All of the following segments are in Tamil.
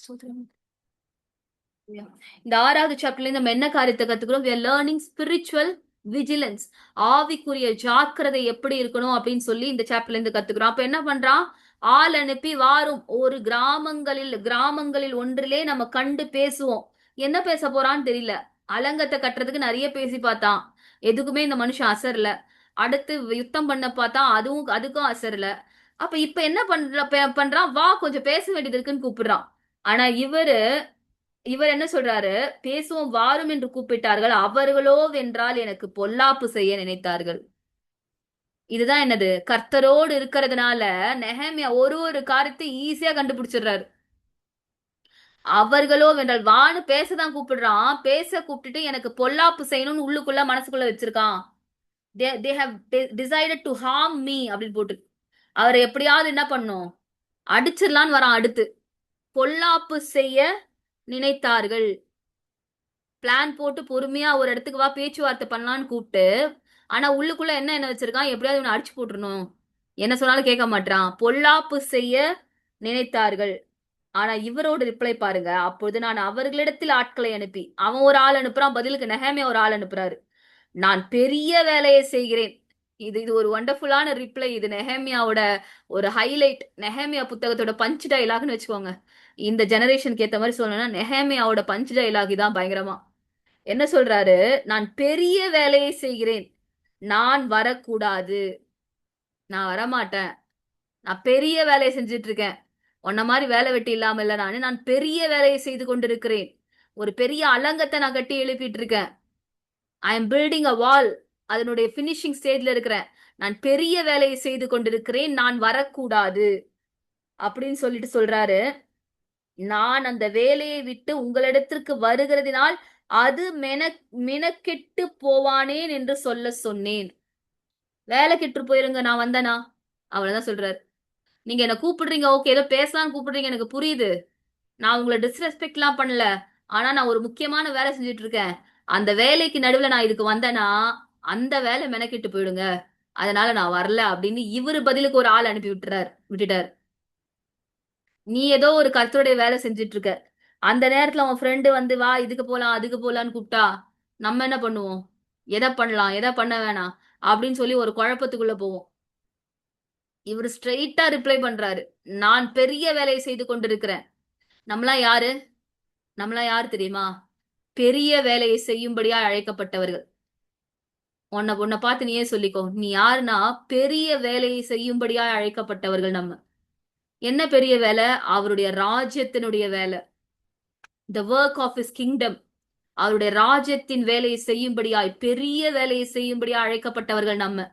ஸ்தோத்திரம். இந்த 6வது சாப்டர்ல நம்ம என்ன காரியத்தை கத்துக்கிறோம்? we are learning spiritual vigilance. ஆவிக்குரிய ஜாக்கிரதை எப்படி இருக்கணும் அப்படின்னு சொல்லி இந்த சாப்டர்ல இருந்து கத்துக்கிறோம். அப்ப என்ன பண்றான்? ஆள் அனுப்பி வாரும் ஒரு கிராமங்களில் ஒன்றிலே நம்ம கண்டு பேசுவோம். என்ன பேச போறான்னு தெரியல. அலங்கத்தை கட்டுறதுக்கு நிறைய பேசி பார்த்தான். எதுக்குமே இந்த மனுஷன் அசரல. அடுத்து யுத்தம் பண்ண பார்த்தா அதுக்கும் அசரல. அப்ப இப்ப என்ன பண்றான்? வா கொஞ்சம் பேச வேண்டியது இருக்குன்னு கூப்பிடுறான். ஆனா இவர் என்ன சொல்றாரு? பேசுவோம் வாரும் என்று கூப்பிட்டார்கள், அவர்களோ வென்றால் எனக்கு பொல்லாப்பு செய்ய நினைத்தார்கள். இதுதான் என்னது? கர்த்தரோடு இருக்கிறதுனால நெஹேமியா ஒரு காரியத்தை ஈஸியா கண்டுபிடிச்சிடுறாரு. அவர்களோ வென்றால் வான்னு பேசதான் கூப்பிடுறான். பேச கூப்பிட்டுட்டு எனக்கு பொல்லாப்பு செய்யணும்னு உள்ளுக்குள்ள மனசுக்குள்ள வச்சிருக்கான். they have decided to harm me அப்படின்னு போட்டு அவர் எப்படியாவது என்ன பண்ணும்? அடிச்சிடலான்னு வரான். அடுத்து பொல்லாப்பு செய்ய நினைத்தார்கள். பிளான் போட்டு பொறுமையா ஒரு இடத்துக்கு வா பேச்சுவார்த்தை பண்ணலான்னு கூப்பிட்டு, ஆனா உள்ளுக்குள்ள என்ன வச்சிருக்கான்? எப்படியாவது இவனை அடிச்சு போட்டுறணும். என்ன சொன்னாலும் கேட்க மாட்டான். பொல்லாப்பு செய்ய நினைத்தார்கள். ஆனா இவரோட ரிப்ளை பாருங்க. அப்பொழுது நான் அவர்களிடத்தில் ஆட்களை அனுப்பி, அவன் ஒரு ஆள் அனுப்புறான், பதிலுக்கு நெஹேமியா ஒரு ஆள் அனுப்புறாரு. நான் பெரிய வேலையை செய்கிறேன். இது ஒரு வண்டர்ஃபுல்லான ரிப்ளை. இது நெஹேமியாவோட ஒரு ஹைலைட். நெஹேமியா புத்தகத்தோட பஞ்ச் டைலாக்னு வச்சுக்கோங்க. இந்த ஜெனரேஷனுக்கு ஏத்த மாதிரி சொல்லணும்னா நெஹேமியாவோட பஞ்ச் டைலாக் தான் பயங்கரமா. என்ன சொல்றாரு? நான் பெரிய வேலையை செய்கிறேன், நான் வரக்கூடாது, நான் வரமாட்டேன், நான் பெரிய வேலையை செஞ்சுட்டு இருக்கேன், உன்ன மாதிரி வேலை வெட்டி இல்லாம இல்ல, நான் பெரிய வேலையை செய்து கொண்டிருக்கிறேன், ஒரு பெரிய அலங்கத்தை நான் கட்டி எழுப்பிட்டு இருக்கேன், ஐ எம் பில்டிங் அ வால், அதனுடைய பினிஷிங் ஸ்டேஜ்ல இருக்கிறேன், நான் பெரிய வேலையை செய்து கொண்டிருக்கிறேன், நான் வரக்கூடாது அப்படின்னு சொல்லிட்டு சொல்றாரு. நான் அந்த வேலையை விட்டு உங்களிடத்திற்கு வருகிறதினால் அது மெனக்கெட்டு போவானேன் என்று சொல்ல சொன்னேன். வேலை கெட்டு போயிருங்க நான் வந்தனா? அவ்வளவுதான் சொல்றாரு. நீங்க என்ன கூப்பிடுறீங்க, ஓகே, ஏதோ பேசலாம் கூப்பிடுறீங்க, எனக்கு புரியுது. நான் உங்களை டிஸ்ரெஸ்பெக்ட் எல்லாம் பண்ணல. ஆனா நான் ஒரு முக்கியமான வேலை செஞ்சுட்டு இருக்கேன். அந்த வேலைக்கு நடுவுல நான் இதுக்கு வந்தேன்னா அந்த வேலை மெனக்கெட்டு போயிடுங்க. அதனால நான் வரல அப்படின்னு இவரு பதிலுக்கு ஒரு ஆள் அனுப்பி விட்டுட்டார். நீ ஏதோ ஒரு கர்த்தருடைய வேலை செஞ்சுட்டு இருக்க. அந்த நேரத்துல உன் ஃப்ரெண்டு வந்து வா இதுக்கு போலாம் அதுக்கு போலான்னு கூப்பிட்டா நம்ம என்ன பண்ணுவோம்? எதை பண்ணலாம் எதை பண்ண வேணாம் அப்படின்னு சொல்லி ஒரு குழப்பத்துக்குள்ள போவோம். இவர் ஸ்ட்ரெயிட்டா ரிப்ளை பண்றாரு. நான் பெரிய வேலையை செய்து கொண்டிருக்கிறேன். நம்மளாம் யாரு? நம்மளாம் யாரு தெரியுமா? பெரிய வேலையை செய்யும்படியா அழைக்கப்பட்டவர்கள். உன்னை பார்த்து நீயே சொல்லிக்கோ. நீ யாருன்னா பெரிய வேலையை செய்யும்படியா அழைக்கப்பட்டவர்கள் நம்ம. என்ன பெரிய வேலை? அவருடைய ராஜ்யத்தினுடைய வேலை. The work of his kingdom. அவருடைய ராஜ்யத்தின் வேலையை செய்யும்படியாய் பெரிய வேலையை செய்யும்படியா அழைக்கப்பட்டவர்கள் நம்ம.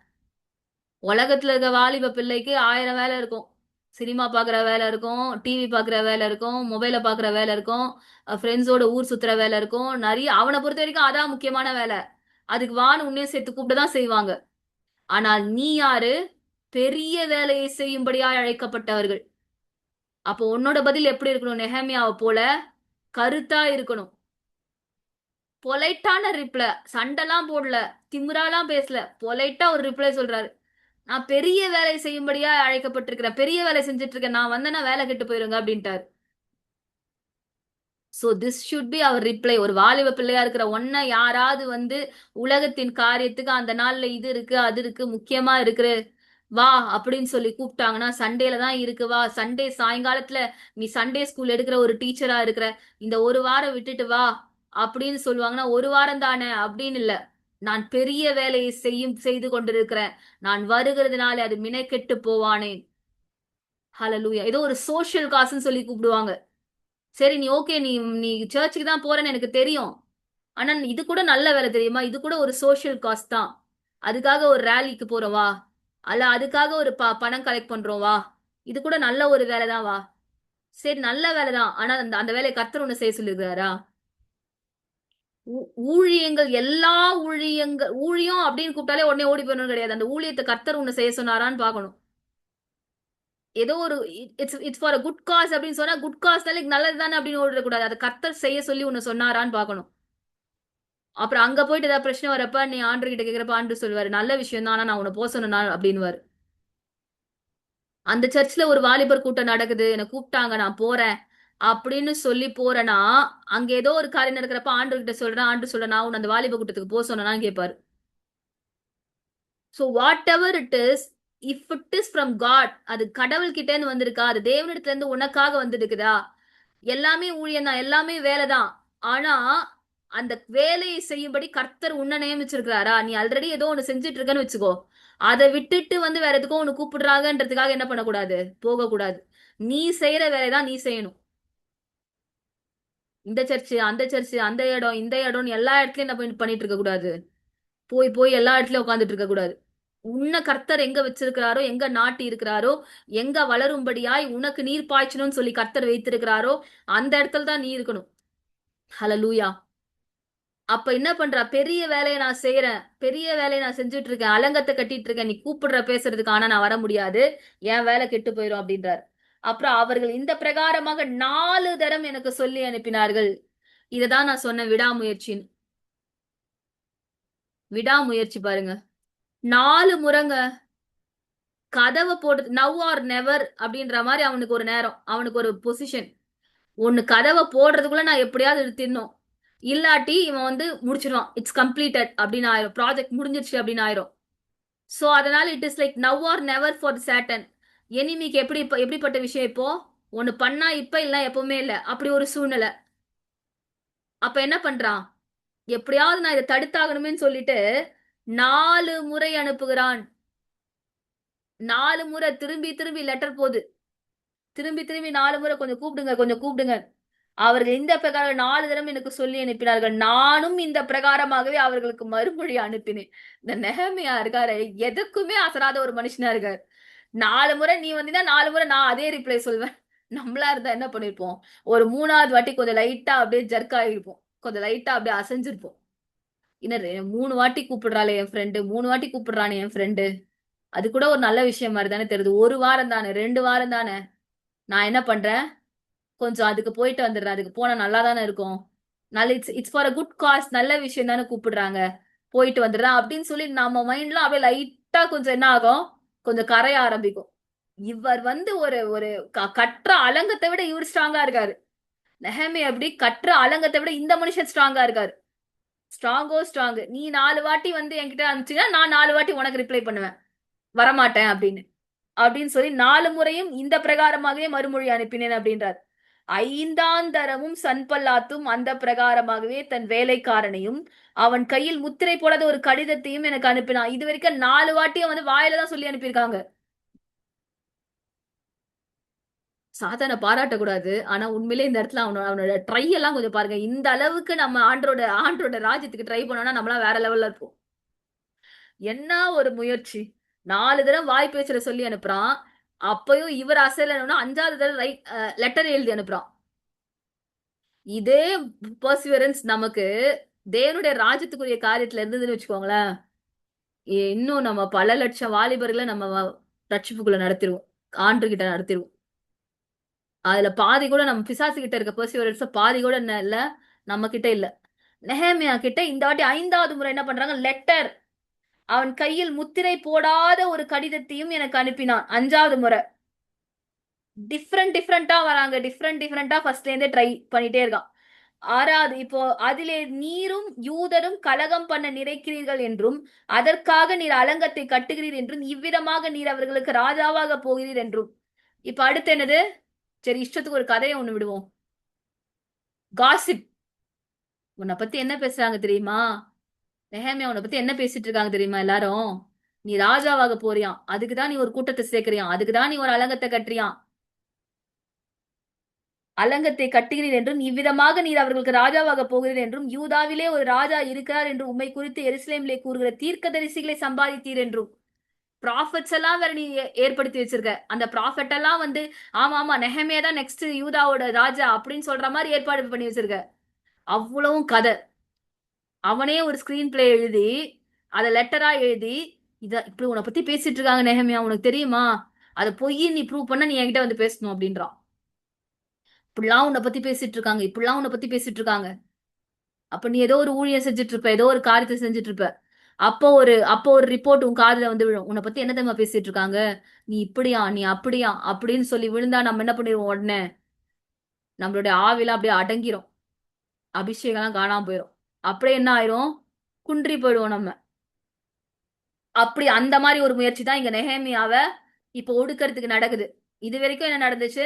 உலகத்துல இருக்க வாலிப பிள்ளைக்கு 1000 வேலை இருக்கும். சினிமா பாக்குற வேலை இருக்கும், டிவி பாக்குற வேலை இருக்கும், மொபைல பாக்குற வேலை இருக்கும், ஃப்ரெண்ட்ஸோட ஊர் சுத்துற வேலை இருக்கும். நிறைய அவனை பொறுத்த வரைக்கும் அதான் முக்கியமான வேலை. அதுக்கு வான்னு உன்னையும் சேர்த்து கூப்பிட்டுதான் செய்வாங்க. ஆனால் நீ யாரு? பெரிய வேலையை செய்யும்படியா அழைக்கப்பட்டவர்கள். அப்போ உன்னோட பதில் எப்படி இருக்கணும்? நெஹேமியாவை போல கருத்தா இருக்கணும். பொலைட்டான ரிப்ளை. சண்டைலாம் போடல, திமிராலாம் பேசல, பொலைட்டா ஒரு ரிப்ளை சொல்றாரு. நான் பெரிய வேலை செய்யும்படியா அழைக்கப்பட்டிருக்கிறேன், பெரிய வேலை செஞ்சுட்டு இருக்கேன், நான் வந்தேன்னா வேலை கெட்டு போயிருங்க அப்படின்ட்டாரு. So this should be our reply. ஒரு வாலிப பிள்ளையா இருக்கிற ஒன்ன யாராவது வந்து உலகத்தின் காரியத்துக்கு அந்த நாள்ல இது இருக்கு அது இருக்கு முக்கியமா இருக்கு வா அப்படின்னு சொல்லி கூப்பிட்டாங்கன்னா, சண்டேல தான் இருக்கு வா, சண்டே சாயங்காலத்துல நீ சண்டே ஸ்கூல் எடுக்கிற ஒரு டீச்சரா இருக்கிற, இந்த ஒரு வாரம் விட்டுட்டு வா அப்படின்னு சொல்லுவாங்கன்னா, ஒரு வாரம் தானே அப்படின்னு இல்ல. நான் பெரிய வேலையை செய்து கொண்டிருக்கிறேன், நான் வருகிறதுனால அது மினைக்கெட்டு போவானேன். ஹalleluya. ஏதோ ஒரு சோஷியல் காசுன்னு சொல்லி கூப்பிடுவாங்க. சரி நீ ஓகே, நீ நீ சர்ச்சுக்கு தான் போறேன்னு எனக்கு தெரியும். ஆனா இது கூட நல்ல வேலை தெரியுமா? இது கூட ஒரு சோஷியல் காஸ்ட் தான். அதுக்காக ஒரு ரேலிக்கு போறோம் வா, அல்ல அதுக்காக ஒரு பணம் கலெக்ட் பண்றோம் வா, இது கூட நல்ல ஒரு வேலை தான் வா. சரி நல்ல வேலை தான். ஆனா அந்த வேலையை கர்த்தர் ஒண்ணு செய்ய சொல்லிருக்காரா? ஊழியங்கள் எல்லா ஊழியம் அப்படின்னு கூப்பிட்டாலே உடனே ஓடி போயிடணும் கிடையாது. அந்த ஊழியத்தை கர்த்தர் ஒண்ணு செய்ய சொன்னாரான்னு பாக்கணும். ஏதோ ஒரு இட்ஸ் ஃபார் குட் காஸ் அப்படின்னு சொன்னா குட் காஸ் நல்லது தானே அப்படின்னு ஓடிடக்கூடாது. அதை கர்த்தர் செய்ய சொல்லி ஒண்ணு சொன்னாரான்னு பாக்கணும். அப்புறம் அங்க போயிட்டு ஏதாவது பிரச்சனை வரப்ப நீ ஆண்டு கிட்ட கேக்குறப்ப ஆண்டு சொல்லுவாரு நல்ல விஷயம் தான், ஆனா நான் உன்னை போக சொன்னா அப்படின்னு. அந்த சர்ச்ல ஒரு வாலிபர் கூட்டம் நடக்குது, என்னை கூப்பிட்டாங்க நான் போறேன், அப்படின்னு சொல்லி போறேன்னா, அங்க ஏதோ ஒரு காரியம் நடக்கிறப்ப ஆண்டவர்கிட்ட சொல்றேன். ஆண்டவர் சொல்றேன், நான் உன்ன அந்த வாலிப கூட்டத்துக்கு சொன்னேனான்னு கேட்பாரு. So whatever it is, if it is from God, அது கடவுள் கிட்ட இருந்து வந்திருக்கா, அது தேவனிடத்துல இருந்து உனக்காக வந்திருக்குதா, எல்லாமே ஊழியம் தான், எல்லாமே வேலைதான். ஆனா அந்த வேலையை செய்யும்படி கர்த்தர் உன்னை நியமிச்சிருக்கிறாரா? நீ ஆல்ரெடி ஏதோ ஒண்ணு செஞ்சுட்டு இருக்கன்னு வச்சுக்கோ. அதை விட்டுட்டு வந்து வேற எதுக்கோ ஒண்ணு கூப்பிடுறாங்கன்றதுக்காக என்ன பண்ணக்கூடாது? போக கூடாது. நீ செய்யற வேலைதான் நீ செய்யணும். இந்த சர்ச்சு, அந்த சர்ச்சு, அந்த இடம், இந்த இடம்னு எல்லா இடத்துலயும் என்ன பண்ணிட்டு இருக்க கூடாது. போய் போய் எல்லா இடத்துலயும் உட்காந்துட்டு இருக்க கூடாது. உன்னை கர்த்தர் எங்க வச்சிருக்கிறாரோ, எங்க நாட்டி இருக்கிறாரோ, எங்க வளரும்படியாய் உனக்கு நீர் பாய்ச்சணும்னு சொல்லி கர்த்தர் வைத்திருக்கிறாரோ, அந்த இடத்துல தான் நீ இருக்கணும். ஹalleluya. அப்ப என்ன பண்றா? பெரிய வேலையை நான் செய்யறேன், பெரிய வேலையை நான் செஞ்சுட்டு இருக்கேன், அலங்கத்தை கட்டிட்டு இருக்கேன், நீ கூப்பிடுற பேசுறதுக்கு, ஆனா நான் வர முடியாது, என் வேலை கெட்டு போயிடும் அப்படின்றார். அப்புறம் அவர்கள் இந்த பிரகாரமாக 4 தரம் எனக்கு சொல்லி அனுப்பினார்கள். இததான் நான் சொன்ன விடாமுயற்சின்னு. விடாமுயற்சி பாருங்க. 4 முறைங்க. கதவை போட்டு நவ் ஆர் நெவர் அப்படின்ற மாதிரி அவனுக்கு ஒரு நேரம், அவனுக்கு ஒரு பொசிஷன். ஒன்னு கதவை போடுறதுக்குள்ள நான் எப்படியாவது நிறுத்திடணும், இல்லாட்டி இவன் வந்து முடிச்சிருவான், இட்ஸ் கம்ப்ளீட்டட் அப்படின்னு ஆயிரும், ப்ராஜெக்ட் முடிஞ்சிருச்சு அப்படின்னு ஆயிரும். சோ அதனால it is like now or never for Satan. எனிமிக்கு எப்படிப்பட்ட விஷயம்? இப்போ ஒன்னு பண்ணா இப்ப இல்ல எப்பவுமே இல்ல, அப்படி ஒரு சூழ்நிலை. அப்ப என்ன பண்றான்? எப்படியாவது நான் இதை தடுத்தாகணுமே சொல்லிட்டு 4 முறை அனுப்புகிறான். 4 முறை திரும்பி திரும்பி லெட்டர் போகுது. திரும்பி திரும்பி 4 முறை கொஞ்சம் கூப்பிடுங்க, கொஞ்சம் கூப்பிடுங்க. அவர்கள் இந்த பிரகாரம் 4 தரம் எனக்கு சொல்லி அனுப்பினார்கள். நானும் இந்த பிரகாரமாகவே அவர்களுக்கு மறுமொழி அனுப்பினேன். இந்த நெகமியா இருக்காரு, எதுக்குமே அசராத ஒரு மனுஷனா இருக்காரு. 4 முறை நீ வந்தீங்கன்னா 4 முறை நான் அதே ரிப்ளை சொல்வேன். நம்மளா இருந்தா என்ன பண்ணிருப்போம்? ஒரு 3வது வாட்டி கொஞ்சம் லைட்டா அப்படியே ஜர்க் ஆகிருப்போம், கொஞ்சம் லைட்டா அப்படியே அசைஞ்சிருப்போம். இன்னும் 3 வாட்டி கூப்பிடுறாளே என் ஃப்ரெண்டு, 3 வாட்டி கூப்பிடுறானே என் ஃப்ரெண்டு, அது கூட ஒரு நல்ல விஷயம் மாதிரி தானே தெரியுது. 1 வாரம் தானே, 2 வாரம் தானே, நான் என்ன பண்றேன், கொஞ்சம் அதுக்கு போயிட்டு வந்துடுறேன், அதுக்கு போனா நல்லா தானே இருக்கும், நல்ல it's it's for a good cos, நல்ல விஷயம் தானே கூப்பிடுறாங்க, போயிட்டு வந்துடுறேன் அப்படின்னு சொல்லி நம்ம மைண்ட்லாம் அப்படியே லைட்டா கொஞ்சம் என்ன ஆகும், கொஞ்சம் கரைய ஆரம்பிக்கும். இவர் வந்து ஒரு ஒரு கற்ற அலங்கத்தை விட இவர் ஸ்ட்ராங்கா இருக்காரு. நெஹேமியா எப்படி கற்ற அலங்கத்தை விட இந்த மனுஷன் ஸ்ட்ராங்கா இருக்காரு. ஸ்ட்ராங்கோ ஸ்ட்ராங். நீ 4 வாட்டி வந்து என்கிட்ட அனுப்பிச்சீங்கன்னா நான் 4 வாட்டி உனக்கு ரிப்ளை பண்ணுவேன், வரமாட்டேன் அப்படின்னு அப்படின்னு சொல்லி 4 முறையும் இந்த பிரகாரமாகவே மறுமொழி அனுப்பினேன் அப்படின்றார். 5ஆம் தரமும் சன்பல்லாத்தும் அந்த பிரகாரமாகவே தன் வேலைக்காரனையும் அவன் கையில் முத்திரை போடாத ஒரு கடிதத்தையும் எனக்கு அனுப்பினான். இது வரைக்கும் 4 வாட்டியும் வந்து வாயில தான் சொல்லி அனுப்பியிருக்காங்க. சாத்தான பாராட்டக்கூடாது. ஆனா உண்மையிலே இந்த இடத்துல அவனோட ட்ரை எல்லாம் கொஞ்சம் பாருங்க. இந்த அளவுக்கு நம்ம ஆண்டரோட ஆண்டரோட ராஜ்யத்துக்கு ட்ரை பண்ணோம்னா நம்மளாம் வேற லெவல்ல இருப்போம். என்ன ஒரு முயற்சி! 4 தடவை வாய் பேச்சுற சொல்லி அனுப்புறான். அப்பயும் இவர் அசையலன்னா 5வது தடவை லெட்டர் எழுதி அனுப்புறான். இதே பர்சிவரன்ஸ் நமக்கு தேவனுடைய ராஜ்யத்துக்குரிய காரியத்துல இருந்ததுன்னு வச்சுக்கோங்களேன், இன்னும் நம்ம பல லட்சம் வாலிபர்களை நம்ம ரட்சிப்புக்குள்ள நடத்திருவோம், ஆண்டு கிட்ட நடத்திருவோம். அதுல பாதி கூட நம்ம பிசாசு கிட்ட இருக்க பெர்சிவரன்ஸ் பாதி கூட என்ன இல்ல, நம்ம கிட்ட இல்ல. நெஹேமியா கிட்ட இந்த வாட்டி 5வது முறை என்ன பண்றாங்க, லெட்டர், அவன் கையில் முத்திரை போடாத ஒரு கடிதத்தையும் எனக்கு அனுப்பினான். 5வது முறை டிஃப்ரெண்டா வராங்க, டிஃப்ரெண்டா ஃபர்ஸ்ட்ல இருந்தே ட்ரை பண்ணிட்டே இருக்கான். 6வது இப்போ அதிலே நீரும் யூதரும் கலகம் பண்ண நினைக்கிறீர்கள் என்றும் அதற்காக நீர் அலங்கத்தை கட்டுகிறீர் என்றும் இவ்விதமாக நீர் அவர்களுக்கு ராஜாவாக போகிறீர் என்றும். இப்ப அடுத்து என்னது? சரி, இஷ்டத்துக்கு ஒரு கதையை ஒண்ணு விடுவோம். காசிப். உன்னை பத்தி என்ன பேசுறாங்க தெரியுமா? நெஹேமியா உன்னை பத்தி என்ன பேசிட்டு இருக்காங்க தெரியுமா எல்லாரும்? நீ ராஜாவாக போறியாம், அதுக்குதான் நீ ஒரு கூட்டத்தை சேர்க்கிறியாம், அதுக்குதான் நீ ஒரு அலங்கத்தை கட்டுறியாம். அலங்கத்தை கட்டுகிறீர் என்றும் இவ்விதமாக நீர் அவர்களுக்கு ராஜாவாக போகிறீர் என்றும் யூதாவிலே ஒரு ராஜா இருக்கிறார் என்று உண்மை குறித்து எருசலேமிலே கூறுகிற தீர்க்கதரிசிகளை சம்பாதித்தீர் என்றும். ப்ராஃபட்ஸ் எல்லாம் வேற நீ ஏற்படுத்தி வச்சிருக்க. அந்த ப்ராஃபட் எல்லாம் வந்து ஆமா ஆமா நெஹேமியா தான் நெக்ஸ்ட் யூதாவோட ராஜா அப்படின்னு சொல்ற மாதிரி ஏற்பாடு பண்ணி வச்சிருக்க. அவ்வளவும் கதை. அவனே ஒரு ஸ்கிரீன் பிளே எழுதி அதை லெட்டரா எழுதி இத இப்படி உன்னை பத்தி பேசிட்டு இருக்காங்க நெஹேமியா, உனக்கு தெரியுமா? அதை பொய் நீ ப்ரூவ் பண்ண நீ என்கிட்ட வந்து பேசணும் அப்படின்றான். இப்படிலாம் உன்னை பத்தி பேசிட்டு இருக்காங்க, இப்படிலாம் உன்னை பத்தி பேசிட்டு இருக்காங்க. அப்ப நீ ஏதோ ஒரு ஊழியம் செஞ்சுட்டு இருப்ப, ஏதோ ஒரு காரியத்தை செஞ்சுட்டு இருப்ப. அப்போ ஒரு ரிப்போர்ட் உன் காதுல வந்து விழும், உன்னை பத்தி என்ன தெரியுமா பேசிட்டு இருக்காங்க, நீ இப்படியா, நீ அப்படியா அப்படின்னு சொல்லி விழுந்தா நம்ம என்ன பண்ணிடுவோம் உடனே? நம்மளுடைய ஆவிலாம் அப்படியே அடங்கிரும். அபிஷேகம்லாம் காணாம போயிரும். அப்படியே என்ன ஆயிரும்? குன்றி போயிடுவோம் நம்ம. அப்படி அந்த மாதிரி ஒரு முயற்சி தான் இங்க நெஹேமியாவ இப்போ ஒடுக்கறதுக்கு நடக்குது. இது வரைக்கும் என்ன நடந்துச்சு?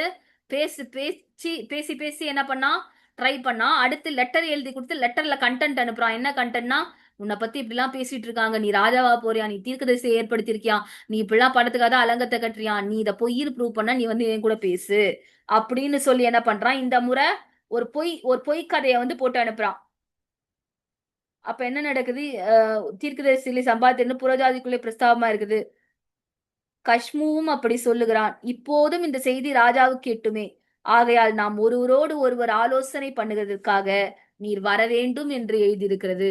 பேசி பேசி என்ன பண்ணா? ட்ரை பண்ணா. அடுத்து லெட்டர் எழுதி கொடுத்து லெட்டர்ல கண்டென்ட் அனுப்புறான். என்ன கண்டென்ட்னா, உன்னை பத்தி இப்படிலாம் பேசிட்டு இருக்காங்க, நீ ராஜாவா போறியா, நீ தீர்க்கதரிசியை ஏற்படுத்தியிருக்கியா, நீ இப்படிலாம் படத்துக்காக அலங்கத்தை கட்டுறியா, நீ இதை பொய்ன்னு ப்ரூவ் பண்ண, நீ வந்து என் கூட பேசு அப்படின்னு சொல்லி என்ன பண்றான்? இந்த முறை ஒரு பொய் கதையை வந்து போட்டு அனுப்புறான். அப்ப என்ன நடக்குது? தீர்க்கதரிசிகளை சம்பாதித்தன்னு புறஜாதிக்குள்ளே பிரஸ்தாபமா இருக்குது. கஷ்மூவும் அப்படி சொல்லுகிறான். இப்போதும் இந்த செய்தி ராஜாவுக்கு எட்டுமே. ஆகையால் நாம் ஒருவரோடு ஒருவர் ஆலோசனை பண்ணுகிறதற்காக நீர் வர வேண்டும் என்று எழுதியிருக்கிறது.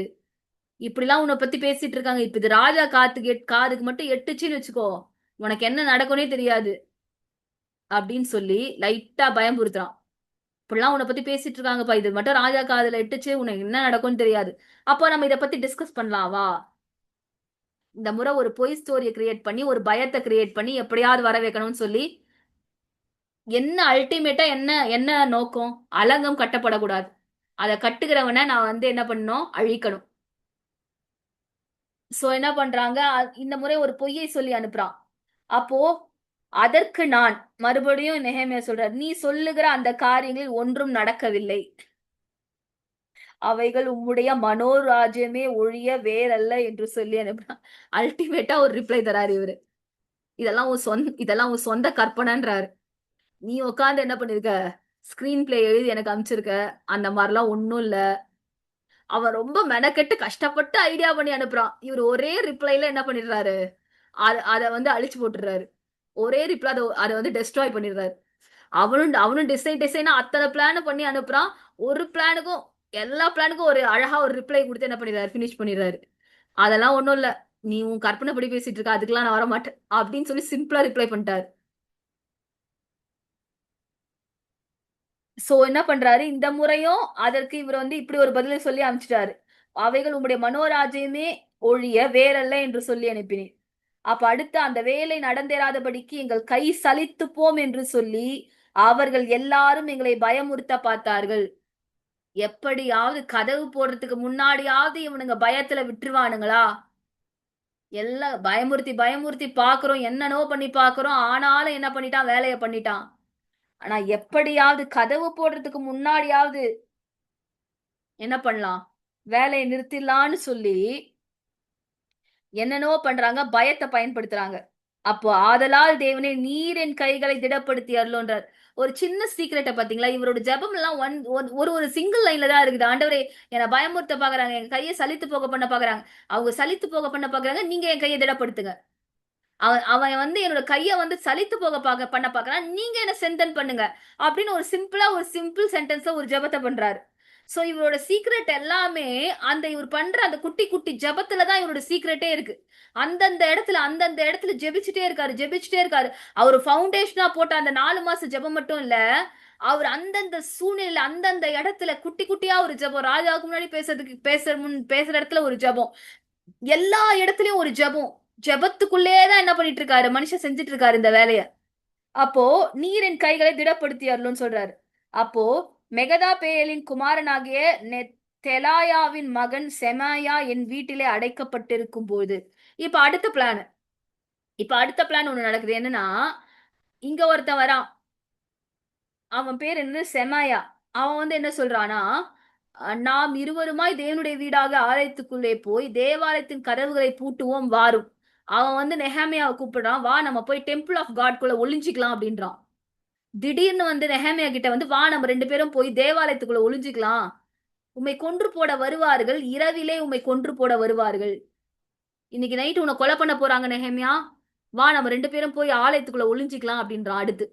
இப்படிலாம் உன்னை பத்தி பேசிட்டு இருக்காங்க. இப்ப இது ராஜா காதுக்கு மட்டும் எட்டுச்சுன்னு வச்சுக்கோ, உனக்கு என்ன நடக்கும்னே தெரியாது அப்படின்னு சொல்லி லைட்டா பயம்புறுத்துறான். இப்படிலாம் உன்னை பத்தி பேசிட்டு இருக்காங்கப்பா, இது மட்டும் ராஜா காதுல எட்டுச்சு, உனக்கு என்ன நடக்கும்னு தெரியாது. அப்போ நம்ம இதை பத்தி டிஸ்கஸ் பண்ணலாம் வா. இந்த முறை ஒரு பொய் ஸ்டோரியை கிரியேட் பண்ணி ஒரு பயத்தை கிரியேட் பண்ணி எப்படியாவது வர வைக்கணும்னு சொல்லி, என்ன அல்டிமேட்டா என்ன என்ன நோக்கம்? அலங்கம் கட்டப்படக்கூடாது. அதை கட்டுகிறவனை நான் வந்து என்ன பண்ணணும்? அழிக்கணும். சோ என்ன பண்றாங்க? இந்த முறை ஒரு பொய்யை சொல்லி அனுப்புறான். அப்போ அதற்கு நான் மறுபடியும் நெஹேமியா சொல்றார், நீ சொல்லுகிற அந்த காரியங்களில் ஒன்றும் நடக்கவில்லை, அவைகள் உம்முடைய மனோராஜ்யமே ஒழிய வேறல்ல என்று சொல்லி அனுப்புறான். அல்டிமேட்டா ஒரு ரிப்ளை தராரு இவரு. இதெல்லாம் உன் சொந்த கற்பனைன்றாரு. நீ உட்காந்து என்ன பண்ணிருக்க? ஸ்கிரீன் பிளே எழுதி எனக்கு அனுப்பிச்சிருக்க. அந்த மாதிரிலாம் ஒண்ணும் இல்ல. அவன் ரொம்ப மெனக்கெட்டு கஷ்டப்பட்டு ஐடியா பண்ணி அனுப்புறான். இவர் ஒரே ரிப்ளைல என்ன பண்ணிடுறாரு? அத வந்து அழிச்சு போட்டுறாரு. ஒரே ரிப்ளை அதை வந்து டெஸ்ட்ராய் பண்ணிடுறாரு. அவனும் அவனும் டிசைனா அத்தனை பிளான் பண்ணி அனுப்புறான். ஒரு பிளானுக்கும் எல்லா பிளானுக்கும் ஒரு அழகா ஒரு ரிப்ளை கொடுத்து என்ன பண்ணிடுறாரு? பினிஷ் பண்ணிடுறாரு. அதெல்லாம் ஒண்ணும் இல்ல, நீ உன் கற்பனை படி பேசிட்டு இருக்க, அதுக்கெல்லாம் நான் வர மாட்டேன் அப்படின்னு சொல்லி சிம்பிளா ரிப்ளை பண்ணிட்டாரு. சோ என்ன பண்றாரு? இந்த முறையும் அதற்கு இவர் வந்து இப்படி ஒரு பதிலை சொல்லி அனுப்பிச்சிட்டாரு. அவைகள் உம்முடைய மனோராஜ்யமே ஒழிய வேறல்ல என்று சொல்லி அனுப்பினேன். அப்ப அடுத்து அந்த வேலை நடந்தேறாதபடிக்கு எங்கள் கை சலித்து போம் என்று சொல்லி அவர்கள் எல்லாரும் எங்களை பயமுறுத்த பார்த்தார்கள். எப்படியாவது கதவு போடுறதுக்கு முன்னாடியாவது இவனுங்க பயத்துல விட்டுருவானுங்களா? எல்லாம் பயமுறுத்தி பயமுறுத்தி பாக்குறோம், என்னனோ பண்ணி பாக்குறோம். ஆனாலும் என்ன பண்ணிட்டான்? வேலையை பண்ணிட்டான். ஆனா எப்படியாவது கதவு போடுறதுக்கு முன்னாடியாவது என்ன பண்ணலாம்? வேலையை நிறுத்திடலான்னு சொல்லி என்னென்னவோ பண்றாங்க, பயத்தை பயன்படுத்துறாங்க. அப்போ ஆதலால் தேவனே நீர் என் கைகளை திடப்படுத்தி அருளோன்றார். ஒரு சின்ன சீக்கிரட்டை பாத்தீங்களா? இவரோட ஜெபம் எல்லாம் ஒரு ஒரு சிங்கிள் லைன்ல தான் இருக்குது. ஆண்டவரே, என்னை பயமுறுத்த பாக்குறாங்க, என் கையை சலித்து போக பண்ண பாக்குறாங்க. அவங்க சலித்து போக பண்ண பாக்குறாங்க, நீங்க என் கையை திடப்படுத்துங்க. அவன் அவன் வந்து என்னோட கையை வந்து சலித்து போக பண்ண பாக்குறான், நீங்க என்ன சென்டன் பண்ணுங்க அப்படின்னு ஒரு சிம்பிளா ஒரு சிம்பிள் சென்டென்ஸ் ஒரு ஜெபத்தை பண்றாரு. சோ இவரோட சீக்ரெட் எல்லாமே அந்த இவர் பண்ற அந்த குட்டி குட்டி ஜெபத்துலதான் இவரோட சீக்ரெட்டே இருக்கு. அந்தந்த இடத்துல ஜெபிச்சுட்டே இருக்காரு. அவர் ஃபவுண்டேஷனா போட்ட அந்த 4 மாச ஜெபம் மட்டும் இல்ல, அவர் அந்தந்த சூழ்நிலை அந்தந்த இடத்துல குட்டி குட்டியா ஒரு ஜெபம். ராஜாவுக்கு முன்னாடி பேசுற இடத்துல ஒரு ஜெபம், எல்லா இடத்துலயும் ஒரு ஜெபம். ஜெபத்துக்குள்ளேதான் என்ன பண்ணிட்டு இருக்காரு? மனுஷன் செஞ்சுட்டு இருக்காரு இந்த வேலைய. அப்போ நீரின் கைகளை திடப்படுத்தி அருள்னு சொல்றாரு. அப்போ மெகதா பேயலின் குமாரனாகிய தெலாயாவின் மகன் செமாயா என் வீட்டிலே அடைக்கப்பட்டிருக்கும் போது இப்ப அடுத்த பிளான் ஒண்ணு நடக்குது. என்னன்னா, இங்க ஒருத்தன் வரான். அவன் பேர் என்ன? செமாயா. அவன் வந்து என்ன சொல்றானா, நாம் இருவருமாய் தேவனுடைய வீடாக ஆலயத்துக்குள்ளே போய் தேவாலயத்தின் கதவுகளை பூட்டுவோம் வாரும். அவன் வந்து நெஹேமியாவை கூப்பிடுறான், வா நம்ம போய் டெம்பிள் ஆஃப் காட் குள்ள ஒளிஞ்சிக்கலாம் அப்படின்றான். திடீர்னு வந்து நெஹேமியா கிட்ட வந்து, வா நம்ம 2 பேரும் போய் தேவாலயத்துக்குள்ள ஒளிஞ்சிக்கலாம், உம்மை கொன்று போட வருவார்கள், இரவிலே உம்மை கொன்று போட வருவார்கள், இன்னைக்கு நைட்டு உன்னை கொலை பண்ண போறாங்க நெஹேமியா, வா நம்ம 2 பேரும் போய் ஆலயத்துக்குள்ள ஒளிஞ்சிக்கலாம் அப்படின்றான். அடுத்து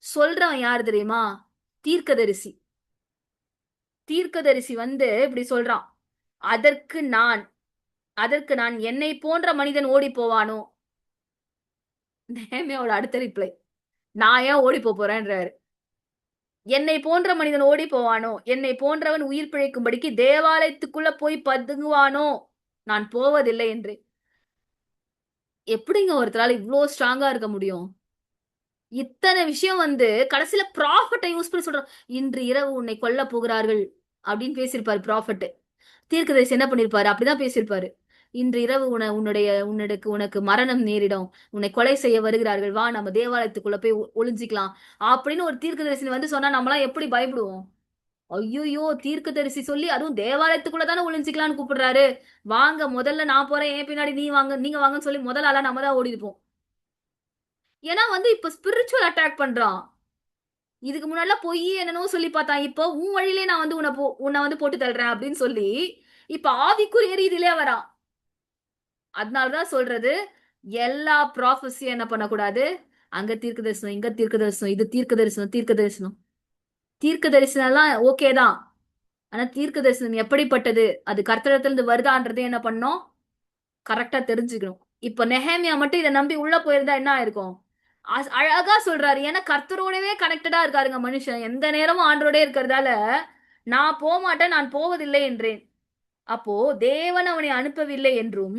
சொல்றவன் யாரு தெரியுமா? தீர்க்கதரிசி. தீர்க்கதரிசி வந்து இப்படி சொல்றான், அதற்கு நான் அதற்கு நான் என்னை போன்ற மனிதன் ஓடி போவானோ? நெஹேமியாவோட அடுத்த ரிப்ளை, நான் ஏன் ஓடி போறேன்றாரு. என்னை போன்ற மனிதன் ஓடி போவானோ? என்னை போன்றவன் உயிர் பிழைக்கும்படிக்கு தேவாலயத்துக்குள்ள போய் பதுங்குவானோ? நான் போவதில்லை என்று. எப்படிங்க ஒருத்தரால இவ்வளோ ஸ்ட்ராங்கா இருக்க முடியும்? இத்தனை விஷயம் வந்து கடைசியில ப்ராஃபட்டை யூஸ் பண்ணி சொல்றான். இன்று இரவு உன்னை கொல்ல போகிறார்கள் அப்படின்னு பேசியிருப்பாரு ப்ராஃபட். தீர்க்கதரிசி என்ன பண்ணிருப்பாரு? அப்படிதான் பேசியிருப்பாரு. இன்று இரவு உனக்கு மரணம் நேரிடும், உன்னை கொலை செய்ய வருகிறார்கள், வா நம்ம தேவாலயத்துக்குள்ள போய் ஒளிஞ்சிக்கலாம் அப்படின்னு ஒரு தீர்க்கதரிசி வந்து சொன்னா நம்மளாம் எப்படி பயப்படுவோம்? ஐயோ, தீர்க்கதரிசி சொல்லி அதுவும் தேவாலயத்துக்குள்ள தானே ஒளிஞ்சிக்கலாம்னு கூப்பிடுறாரு, வாங்க முதல்ல நான் போறேன், என் பின்னாடி நீங்க வாங்கன்னு சொல்லி முதல் ஆளா நம்ம தான் ஓடி இருப்போம். ஏன்னா வந்து இப்ப ஸ்பிரிச்சுவல் அட்டாக் பண்றான். இதுக்கு முன்னாடி பொய் என்னனோ சொல்லி பார்த்தான். இப்போ உன் வழியிலே நான் வந்து உன்னை வந்து போட்டு தள்ளுறேன் அப்படின்னு சொல்லி இப்ப ஆவிக்குரிய ரீதியிலே வரான். அதனாலதான் சொல்றது, எல்லா ப்ராஃபஸியும் என்ன பண்ணக்கூடாது, அங்க தீர்க்க தரிசனம், இங்க தீர்க்க தரிசனம், இது தீர்க்க தரிசனம், தீர்க்க தரிசனம். தீர்க்க தரிசனம் எல்லாம் ஓகே தான். ஆனா தீர்க்க தரிசனம் எப்படிப்பட்டது, அது கர்த்தரிடத்துல இருந்து வருதான்றதே என்ன பண்ணோம், கரெக்டா தெரிஞ்சுக்கணும். இப்ப நெஹேமியா மட்டும் இதை நம்பி உள்ள போயிருந்தா என்ன ஆயிருக்கும்? அழகா சொல்றாரு. ஏன்னா கர்த்தரோடவே கனெக்டடா இருக்காருங்க மனுஷன். எந்த நேரமும் ஆண்டரோடே இருக்கிறதால, நான் போக மாட்டேன், நான் போவதில்லை என்றேன். அப்போ தேவன் அவனை அனுப்பவில்லை என்றும்,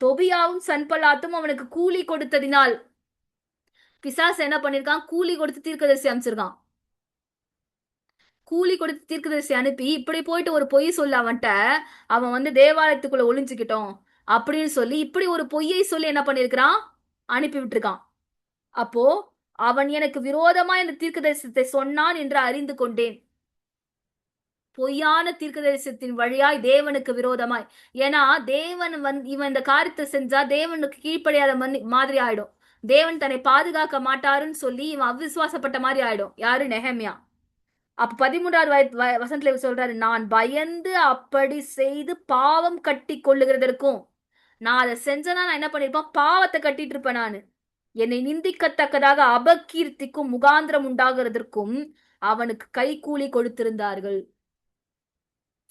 தொபியாவும் சன்பலாத்தும் அவனுக்கு கூலி கொடுத்ததினால், பிசாசு என்ன பண்ணிருக்கான்? கூலி கொடுத்து தீர்க்கதரிசி அமைச்சிருக்கான். கூலி கொடுத்து தீர்க்கதரிசி அனுப்பி இப்படி போயிட்டு ஒரு பொய் சொல்ல அவன்கிட்ட, அவன் வந்து தேவாலயத்துக்குள்ள ஒளிஞ்சுக்கிட்டோம் அப்படின்னு சொல்லி இப்படி ஒரு பொய்யை சொல்லி என்ன பண்ணிருக்கிறான்? அனுப்பி விட்டுருக்கான். அப்போ அவன் எனக்கு விரோதமா இந்த தீர்க்கதரிசனத்தை சொன்னான் என்று அறிந்து கொண்டேன். பொய்யான தீர்க்கதரிசனத்தின் வழியாய் தேவனுக்கு விரோதமாய். ஏன்னா தேவன் இவன் இந்த காரியத்தை செஞ்சா தேவனுக்கு கீழ்ப்படியாத மாதிரி ஆயிடும். தேவன் தன்னை பாதுகாக்க மாட்டாருன்னு சொல்லி இவன் அவிசுவாசப்பட்ட மாதிரி ஆயிடும். யாரு? நெஹேமியா. அப்ப 13வது வசனத்துல சொல்றாரு, நான் பயந்து அப்படி செய்து பாவம் கட்டி கொள்ளுகிறதற்கும், நான் அதை செஞ்சனா நான் என்ன பண்ணிருப்பேன்? பாவத்தை கட்டிட்டு இருப்பேன் நானு. என்னை நிந்திக்கத்தக்கதாக அபகீர்த்திக்கும் முகாந்திரம் உண்டாகிறதற்கும் அவனுக்கு கைக்கூலி கொடுத்திருந்தார்கள்.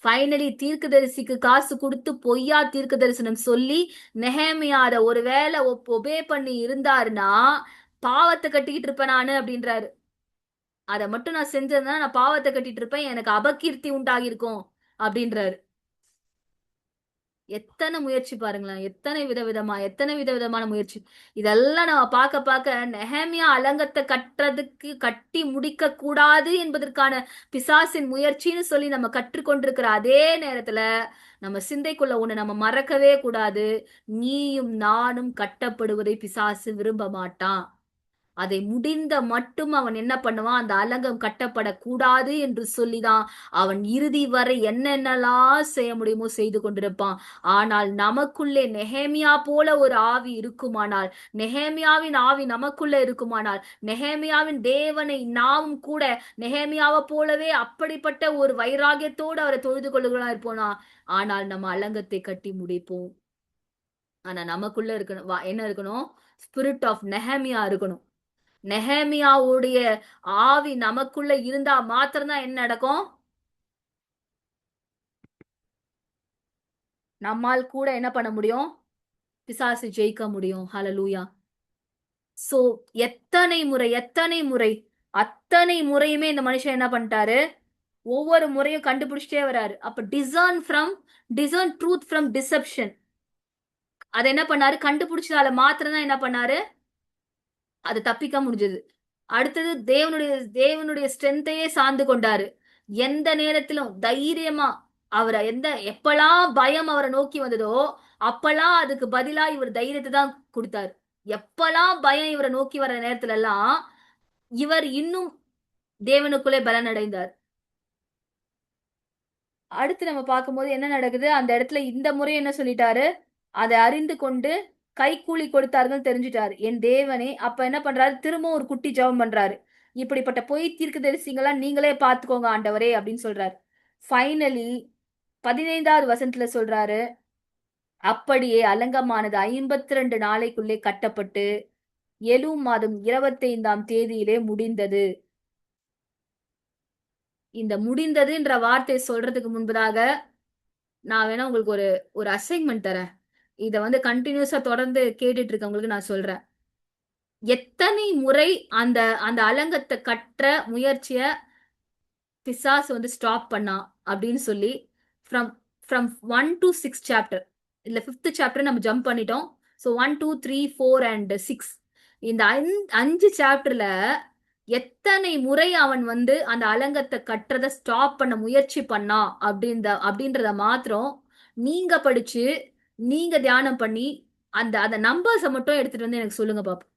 ஃபைனலி தீர்க்கதரிசிக்கு காசு கொடுத்து பொய்யா தீர்க்க தரிசனம் சொல்லி நெஹேமியா அதை ஒருவேளை ஒபே பண்ணி இருந்தாருன்னா பாவத்தை கட்டிக்கிட்டு இருப்பேன் நானு அப்படின்றாரு. அதை மட்டும் நான் செஞ்சதுன்னா நான் பாவத்தை கட்டிட்டு இருப்பேன், எனக்கு அபகீர்த்தி உண்டாகிருக்கும் அப்படின்றாரு. எத்தனை முயற்சி பாருங்களேன், எத்தனை விதவிதமான முயற்சி. இதெல்லாம் நம்ம பார்க்க பார்க்க நெஹேமியா அலங்கத்தை கட்டி முடிக்க கூடாது என்பதற்கான பிசாசின் முயற்சின்னு சொல்லி நம்ம கற்றுக்கொண்டிருக்கிற அதே நேரத்துல நம்ம சிந்தைக்குள்ள ஒண்ணு நம்ம மறக்கவே கூடாது. நீயும் நானும் கட்டப்படுவதை பிசாசு விரும்ப மாட்டான். அதை முடிந்த மட்டும் அவன் என்ன பண்ணுவான்? அந்த அலங்கம் கட்டப்படக்கூடாது என்று சொல்லிதான் அவன் இறுதி வரை என்னென்னலாம் செய்ய முடியுமோ செய்து கொண்டிருப்பான். ஆனால் நமக்குள்ளே நெஹேமியா போல ஒரு ஆவி இருக்குமானால், நெஹேமியாவின் ஆவி நமக்குள்ள இருக்குமானால், நெஹேமியாவின் தேவனை நாமும் கூட நெஹேமியாவை போலவே அப்படிப்பட்ட ஒரு வைராகியத்தோடு அவரை தொழுது கொள்ளுகளா இருப்போனா, ஆனால் நம்ம அலங்கத்தை கட்டி முடிப்போம். ஆனா நமக்குள்ள இருக்கணும் என்ன இருக்கணும்? ஸ்பிரிட் ஆஃப் நெஹேமியா இருக்கணும். நெஹேமியாவுடைய ஆவி நமக்குள்ள இருந்தா மாத்திரம்தான் என்ன நடக்கும்? நம்மால் கூட என்ன பண்ண முடியும்? பிசாசு ஜெயிக்க முடியும். ஹalleluya. சோ எத்தனை முறை அத்தனை முறையுமே இந்த மனுஷன் என்ன பண்ணிட்டாரு? ஒவ்வொரு முறையும் கண்டுபிடிச்சிட்டே வராரு. அப்ப டிசர்ன் ட்ரூத் ஃப்ரம் டிசெப்ஷன். அதை என்ன பண்ணாரு? கண்டுபிடிச்சதால மாத்திரம் தான் என்ன பண்ணாரு? அது தப்பிக்க முடிஞ்சது. அடுத்தது தேவனுடைய ஸ்ட்ரென்த்தையே சார்ந்து கொண்டாரு. எந்த நேரத்திலும் தைரியமா அவரை எப்பெல்லாம் பயம் அவரை நோக்கி வந்ததோ அப்பெல்லாம் அதுக்கு பதிலா இவர் தைரியத்தை தான் கொடுத்தாரு. எப்பெல்லாம் பயம் இவரை நோக்கி வர நேரத்துல எல்லாம் இவர் இன்னும் தேவனுக்குள்ளே பலன் அடைந்தார். அடுத்து நம்ம பார்க்கும்போது என்ன நடக்குது? அந்த இடத்துல இந்த முறை என்ன சொல்லிட்டாரு? அதை அறிந்து கொண்டு கைக்கூலி கொடுத்தார்கள் தெரிஞ்சுட்டாரு. என் தேவனே. அப்ப என்ன பண்றாரு? திரும்ப ஒரு குட்டி ஜெபம் பண்றாரு. இப்படிப்பட்ட பொய் தீர்க்கதரிசிங்கெல்லாம் நீங்களே பார்த்துக்கோங்க ஆண்டவரே அப்படின்னு சொல்றாரு. ஃபைனலி 15வது வசனத்துல சொல்றாரு, அப்படியே அலங்கமானது 52 நாளைக்குள்ளே கட்டப்பட்டு எலூம் மாதம் 25ஆம் தேதியிலே முடிந்தது. இந்த முடிந்ததுன்ற வார்த்தை சொல்றதுக்கு முன்பதாக நான் வேணா உங்களுக்கு ஒரு அசைன்மெண்ட் தரேன். இத வந்து கண்டினியூஸா தொடர்ந்து கேட்டுட்டு இருக்கவங்களுக்கு நான் சொல்றேன். எத்தனை முறை அந்த அந்த அலங்கத்தை கற்ற முயற்சிய பிசாசு வந்து ஸ்டாப் பண்ணா அப்படின்னு சொல்லி ஃப்ரம் ஃப்ரம் 1 to 6 சாப்டர், இல்ல 5th சாப்டர் நம்ம ஜம்ப் பண்ணிட்டோம். ஸோ 1, 2, 3, 4 and 6 இந்த 5 சாப்டர்ல எத்தனை முறை அவன் வந்து அந்த அலங்கத்தை கட்டுறத ஸ்டாப் பண்ண முயற்சி பண்ணா அப்படின்றத மாத்திரம் நீங்க படிச்சு நீங்க தியானம் பண்ணி அந்த அந்த நம்பர்ஸை மட்டும் எடுத்துட்டு வந்து எனக்கு சொல்லுங்க பாப்போம்.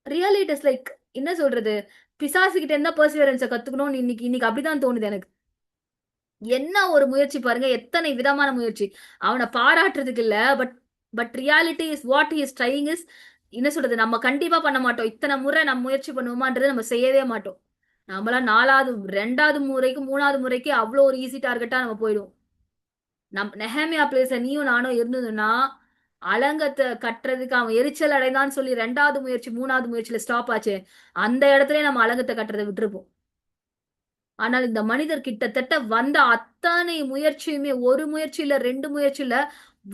ரியலி இட் இஸ் லைக், என்ன சொல்றது, பிசாசு கிட்ட இருந்தா பர்சிவரன்ஸை கத்துக்கணும்னு இன்னைக்கு இன்னைக்கு அப்படிதான் தோணுது எனக்கு. என்ன ஒரு முயற்சி பாருங்க, எத்தனை விதமான முயற்சி. அவனை பாராட்டுறதுக்கு இல்ல, but but reality is what is trying is, என்ன சொல்றது, நம்ம கண்டிப்பா பண்ண மாட்டோம். இத்தனை முறை நம்ம முயற்சி பண்ணுவோமான்றது நம்ம செய்யவே மாட்டோம். நம்மளாம் 4வது 2வது முறைக்கு 3வது முறைக்கு அவ்வளோ ஒரு ஈஸி டார்கெட்டா நம்ம போயிடுவோம். நெஹேமியா பிளேஸ்ல நீயும் நானும் இருந்ததுன்னா, அலங்கத்தை கட்டுறதுக்கு அவன் எரிச்சல் அடைந்தான்னு சொல்லி 2வது முயற்சி 3வது முயற்சியில ஸ்டாப் ஆச்சு, அந்த இடத்துல நம்ம அலங்கத்தை கட்டுறதை விட்டுருப்போம். ஆனால் இந்த மனிதர் கிட்டத்தட்ட வந்த அத்தனை முயற்சியுமே, ஒரு முயற்சி இல்ல 2 முயற்சி இல்ல,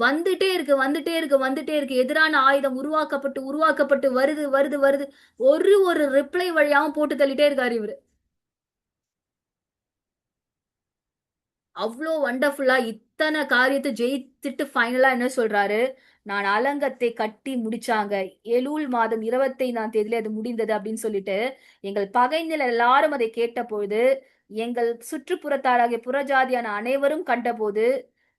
வந்துட்டே இருக்கு வந்துட்டே இருக்கு வந்துட்டே இருக்கு. எதிரான ஆயுதம் உருவாக்கப்பட்டு உருவாக்கப்பட்டு வருது வருது வருது. ஒரு ரிப்ளை வழியாவும் போட்டு தள்ளிட்டே இருக்காரு இவரு. அவ்வளோ வண்டர்ஃபுல்லா இத்தனை காரியத்தை ஜெயித்துட்டு ஃபைனலா என்ன சொல்றாரு, நான் அலங்கத்தை கட்டி முடிச்சாங்க, எலூல் மாதம் 25ஆம் தேதியில அது முடிந்தது அப்படின்னு சொல்லிட்டு, எங்கள் பகைஞர் எல்லாரும் அதை கேட்டபொழுது, எங்கள் சுற்றுப்புறத்தாராகிய புறஜாதியான அனைவரும் கண்டபோது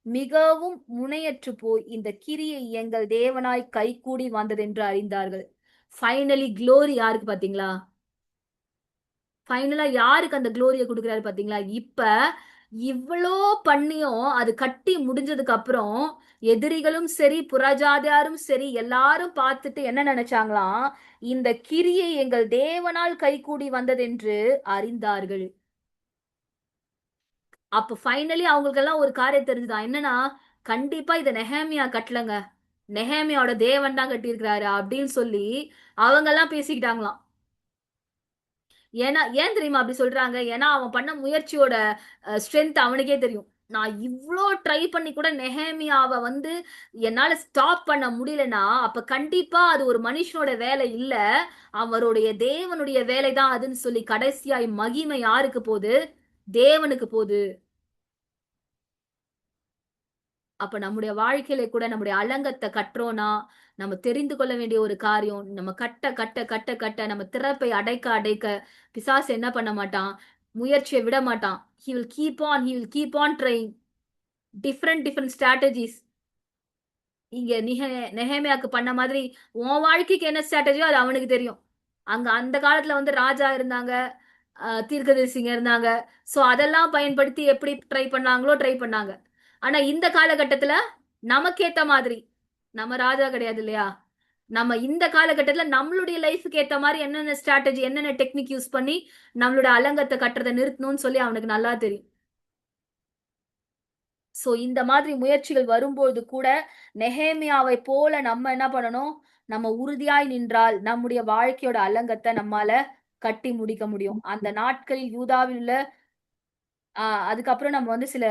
மிகவும் முனையற்று போய் இந்த கிரியை எங்கள் தேவனாய் கைகூடி வந்ததென்று அறிந்தார்கள். ஃபைனலி க்ளோரி யாருக்கு பாத்தீங்களா? ஃபைனலா யாருக்கு அந்த க்ளோரிய கொடுக்குறாரு பாத்தீங்களா? இப்ப இவ்வளோ பண்ணியும் அது கட்டி முடிஞ்சதுக்கு அப்புறம் எதிரிகளும் சரி புறஜாதியாரும் சரி எல்லாரும் பார்த்துட்டு என்ன நினைச்சாங்களாம், இந்த கிரியை எங்கள் தேவனால் கைகூடி வந்ததென்று அறிந்தார்கள். அப்ப ஃபைனலி அவங்களுக்கெல்லாம் ஒரு காரியம் தெரிஞ்சுதான், என்னன்னா கண்டிப்பா இத நெஹேமியா கட்டலங்க, நெஹேமியாவோட தேவன் தான் கட்டியிருக்கிறாரு அப்படின்னு சொல்லி அவங்க எல்லாம் பேசிக்கிட்டாங்களாம். ஏன்னா ஏன் தெரியுமா அப்படி சொல்றாங்க? ஏன்னா அவன் பண்ண முயற்சியோட ஸ்ட்ரென்த் அவனுக்கே தெரியும். நான் இவ்ளோ ட்ரை பண்ணி கூட நெஹேமியாவ வந்து என்னால ஸ்டாப் பண்ண முடியலன்னா, அப்ப கண்டிப்பா அது ஒரு மனுஷனோட வேலை இல்ல, அவருடைய தேவனுடைய வேலை தான் அதுன்னு சொல்லி கடைசியாய் மகிமை யாருக்கு போகுது? தேவனுக்கு போகுது. அப்ப நம்முடைய வாழ்க்கையில கூட நம்முடைய அலங்கத்தை கற்றோம்னா, நம்ம தெரிந்து கொள்ள வேண்டிய ஒரு காரியம், நம்ம கட்ட கட்ட கட்ட கட்ட நம்ம திறப்பை அடைக்க அடைக்க பிசாசு என்ன பண்ண மாட்டான், முயற்சியை விட மாட்டான். He will keep on trying different different strategies. இங்க நெஹேமியாக்கு பண்ண மாதிரி உன் வாழ்க்கைக்கு என்ன ஸ்ட்ராட்டஜியோ அது அவனுக்கு தெரியும். அங்க அந்த காலத்துல வந்து ராஜா இருந்தாங்க, தீர்க்கதரிசிங்க இருந்தாங்க. சோ அதெல்லாம் பயன்படுத்தி எப்படி ட்ரை பண்ணாங்களோ ட்ரை பண்ணாங்க. ஆனா இந்த காலகட்டத்துல நமக்கேத்த மாதிரி, நம்ம ராஜா கிடையாது இல்லையா? நம்ம இந்த காலகட்டத்துல நம்மளுடைய லைஃப்க்கு ஏத்த மாதிரி என்னென்ன ஸ்ட்ராட்டஜி என்னென்ன டெக்னிக் யூஸ் பண்ணி நம்மளோட அலங்கத்தை கட்டுறதை நிறுத்தணும்னு சொல்லி அவனுக்கு நல்லா தெரியும். சோ இந்த மாதிரி முயற்சிகள் வரும்போது கூட நெஹேமியாவை போல நம்ம என்ன பண்ணணும், நம்ம உறுதியாய் நின்றால் நம்முடைய வாழ்க்கையோட அலங்கத்தை நம்மால கட்டி முடிக்க முடியும். அந்த நாட்களில் யூதாவில் உள்ள அதுக்கப்புறம் நம்ம வந்து சில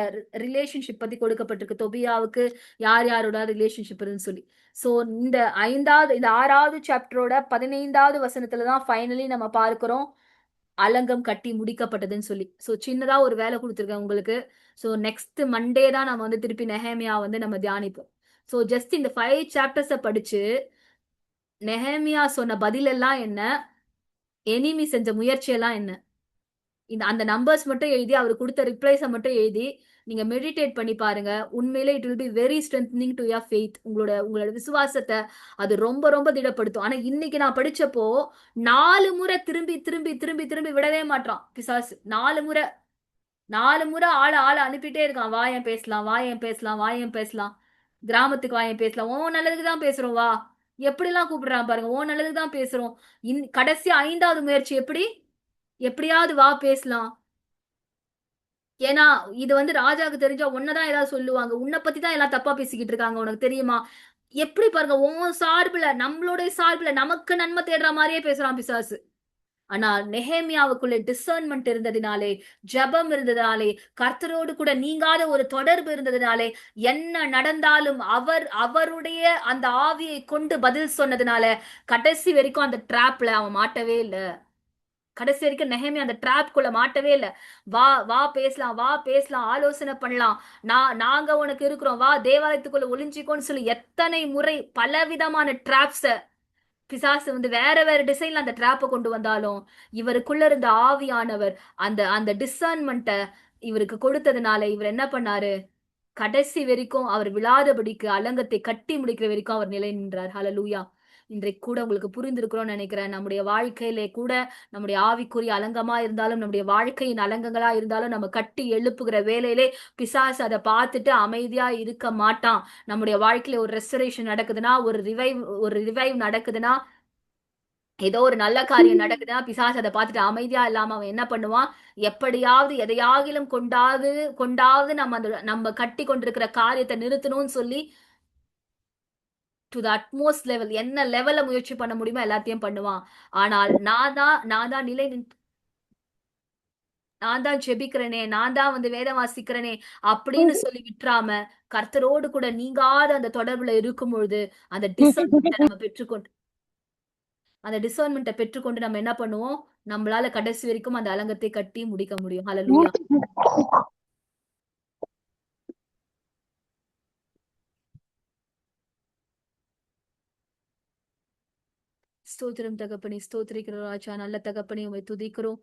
ரிலேஷன்ஷிப் பத்தி கொடுக்கப்பட்டிருக்கு. தொபியாவுக்கு யார் யாரோட ரிலேஷன்ஷிப் இருக்குன்னு சொல்லி. சோ இந்த 6வது சாப்டரோட 15வது வசனத்துல தான் ஃபைனலி நம்ம பார்க்கிறோம், அலங்கம் கட்டி முடிக்கப்பட்டதுன்னு சொல்லி. சோ சின்னதா ஒரு வேலை குடுத்துருக்கேன் உங்களுக்கு. சோ நெக்ஸ்ட் மண்டே தான் நம்ம வந்து திருப்பி நெஹேமியா வந்து நம்ம தியானிப்போம். சோ ஜஸ்ட் இந்த 5 சாப்டர்ஸ படிச்சு நெஹேமியா சொன்ன பதில் எல்லாம் என்ன? எனிமி செஞ்ச முயற்சி எல்லாம் என்ன? அந்த நம்பர்ஸ் மட்டும் எழுதி அவர் கொடுத்த ரிப்ளைஸ மட்டும் எழுதி நீங்க மெடிடேட் பண்ணி பாருங்க. உண்மையிலே it will be very strengthening to your faith. உங்களோட விசுவாசத்தை அது ரொம்ப ரொம்ப திடப்படுத்தும். ஆனா இன்னைக்கு நான் படிச்சப்போ 4 முறை திரும்பி திரும்பி திரும்பி திரும்பி விடவே மாட்டான் பிசாசு. 4 முறை 4 முறை ஆள அனுப்பிட்டே இருக்கான். வாயேன் பேசலாம், வாயேன் பேசலாம், வாயேன் பேசலாம். கிராமத்துக்கு வாயேன் பேசலாம். உன் நல்லதுக்கு தான் பேசுறோம் வா. எப்படிலாம் கூப்பிடுறான் பாருங்க. உன் நல்லதுக்கு தான் பேசுறோம். கடைசி 5வது முயற்சி எப்படி? எப்படியாவது வா பேசலாம். ஏன்னா இது வந்து ராஜாவுக்கு தெரிஞ்சா உன்னதான் ஏதாவது சொல்லுவாங்க. உன்னை பத்தி தான் எல்லாம் தப்பா பேசிக்கிட்டு இருக்காங்க. உனக்கு தெரியுமா? எப்படி பாருங்க, உன் சார்புல நம்மளுடைய சார்புல நமக்கு நன்மை தேடுற மாதிரியே பேசுறான் பிசாசு. ஆனா நெஹேமியாவுக்குள்ள டிசர்ன்மென்ட் இருந்ததினாலே, ஜெபம் இருந்ததினாலே, கர்த்தரோடு கூட நீங்காத ஒரு தொடர்பு இருந்ததினாலே, என்ன நடந்தாலும் அவருடைய அந்த ஆவியை கொண்டு பதில் சொன்னதுனால, கடைசி வரைக்கும் அந்த ட்ராப்ல அவன் மாட்டவே இல்ல. கடைசி வரைக்கும் நெஹேமியா அந்த ட்ராப்குள்ள மாட்டவே இல்ல. வா வா பேசலாம், வா பேசலாம், ஆலோசனை பண்ணலாம். நாங்க உனக்கு இருக்கிறோம். வா தேவாலயத்துக்குள்ள ஒளிஞ்சிக்கோன்னு சொல்லி எத்தனை முறை பலவிதமான ட்ராப்ஸ பிசாசு வந்து வேற வேற டிசைன்ல அந்த ட்ராப்ப கொண்டு வந்தாலும், இவருக்குள்ள இருந்த ஆவியானவர் அந்த அந்த டிசர்ன்மென்ட்ட இவருக்கு கொடுத்ததுனால, இவர் என்ன பண்ணாரு? கடைசி வரைக்கும் அவர் விழாதபடிக்கு அலங்கத்தை கட்டி முடிக்கிற வரைக்கும் அவர் நிலை நின்றார். ஹalleluya. இன்றைக்கு கூட உங்களுக்கு புரிந்திருக்கும்னு நினைக்கிறேன். நம்முடைய வாழ்க்கையிலே கூட நம்முடைய ஆவிக்குரிய அலங்கமா இருந்தாலும், நம்முடைய வாழ்க்கையின் அலங்கங்களா இருந்தாலும், நம்ம கட்டி எழுப்புகிற வேளையிலே பிசாசு அத பார்த்துட்டு அமைதியா இருக்க மாட்டான். நம்முடைய வாழ்க்கையில ஒரு ரெஸ்டரேஷன் நடக்குதுன்னா, ஒரு ரிவைவ் நடக்குதுன்னா, ஏதோ ஒரு நல்ல காரியம் நடக்குதுன்னா, பிசாசு அத பார்த்துட்டு அமைதியா இல்லாம அவன் என்ன பண்ணுவான்? எப்படியாவது எதையாகிலும் கொண்டாவது நம்ம கட்டி கொண்டிருக்கிற காரியத்த நிறுத்தணும்னு சொல்லி டு த அட்மோஸ்ட் லெவல் என்ன லெவல்ல முயற்சி பண்ண முடியுமோ எல்லாத்தையும் பண்ணுவான். ஆனால் நான் தான் நான் தான் ஜெபிக்கிறேனே, நான் தான் வந்து வேதம் வாசிக்கிறேனே அப்படின்னு சொல்லி விட்றாம, கர்த்தரோடு கூட நீங்காத அந்த தொடர்புல இருக்கும் பொழுது, அந்த டிசர்ன்மென்ட்ட நம்ம பெற்றுக்கொண்டு நம்ம என்ன பண்ணுவோம்? நம்மளால கடைசி வரைக்கும் அந்த அலங்கத்தை கட்டி முடிக்க முடியும். ஹalleluya. ஸ்தோத்திரம் தகப்பனே, ஸ்தோத்திரிக்கிறோம் ராஜா. நல்ல தகப்பனே, உம்மை துதிக்கிறோம்.